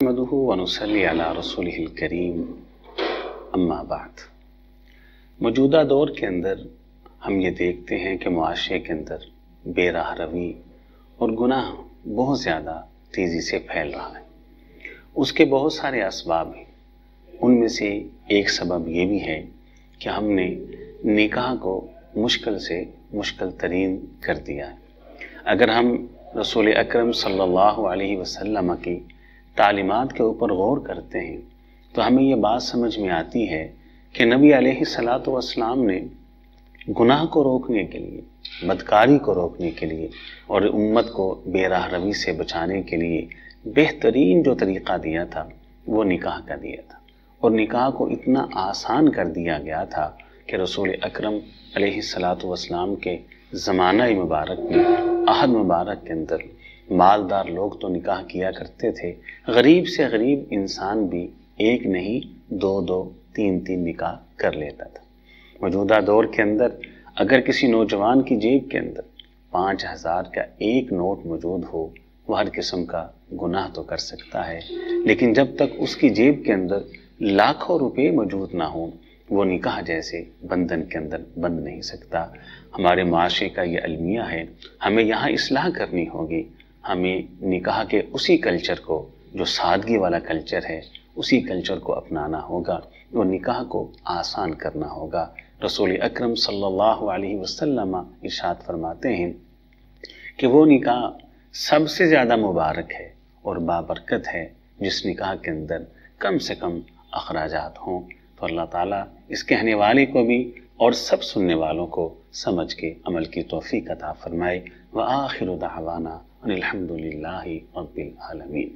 نحمدہ ونصلی علی رسولہ الکریم اما بعد۔ موجودہ دور کے اندر ہم یہ دیکھتے ہیں کہ معاشرے کے اندر بے راہ روی اور گناہ بہت زیادہ تیزی سے پھیل رہا ہے۔ اس کے بہت سارے اسباب ہیں، ان میں سے ایک سبب یہ بھی ہے کہ ہم نے نکاح کو مشکل سے مشکل ترین کر دیا ہے۔ اگر ہم رسول اکرم صلی اللہ علیہ وسلم کی تعلیمات کے اوپر غور کرتے ہیں تو ہمیں یہ بات سمجھ میں آتی ہے کہ نبی علیہ الصلاۃ والسلام نے گناہ کو روکنے کے لیے، بدکاری کو روکنے کے لیے اور امت کو بے راہ روی سے بچانے کے لیے بہترین جو طریقہ دیا تھا وہ نکاح کا دیا تھا، اور نکاح کو اتنا آسان کر دیا گیا تھا کہ رسول اکرم علیہ الصلاۃ والسلام کے زمانہ مبارک میں، عہد مبارک کے اندر مالدار لوگ تو نکاح کیا کرتے تھے، غریب سے غریب انسان بھی ایک نہیں دو تین نکاح کر لیتا تھا۔ موجودہ دور کے اندر اگر کسی نوجوان کی جیب کے اندر 5,000 کا ایک نوٹ موجود ہو، وہ ہر قسم کا گناہ تو کر سکتا ہے، لیکن جب تک اس کی جیب کے اندر لاکھوں روپے موجود نہ ہوں وہ نکاح جیسے بندھن کے اندر بندھ نہیں سکتا۔ ہمارے معاشرے کا یہ المیہ ہے، ہمیں یہاں اصلاح کرنی ہوگی۔ ہمیں نکاح کے اسی کلچر کو، جو سادگی والا کلچر ہے، اسی کلچر کو اپنانا ہوگا اور نکاح کو آسان کرنا ہوگا۔ رسول اکرم صلی اللہ علیہ وسلم ارشاد فرماتے ہیں کہ وہ نکاح سب سے زیادہ مبارک ہے اور بابرکت ہے جس نکاح کے اندر کم سے کم اخراجات ہوں۔ تو اللہ تعالیٰ اس کہنے والے کو بھی اور سب سننے والوں کو سمجھ کے عمل کی توفیق عطا فرمائے۔ وآخر دعوانا ان الحمد للہ رب العالمین۔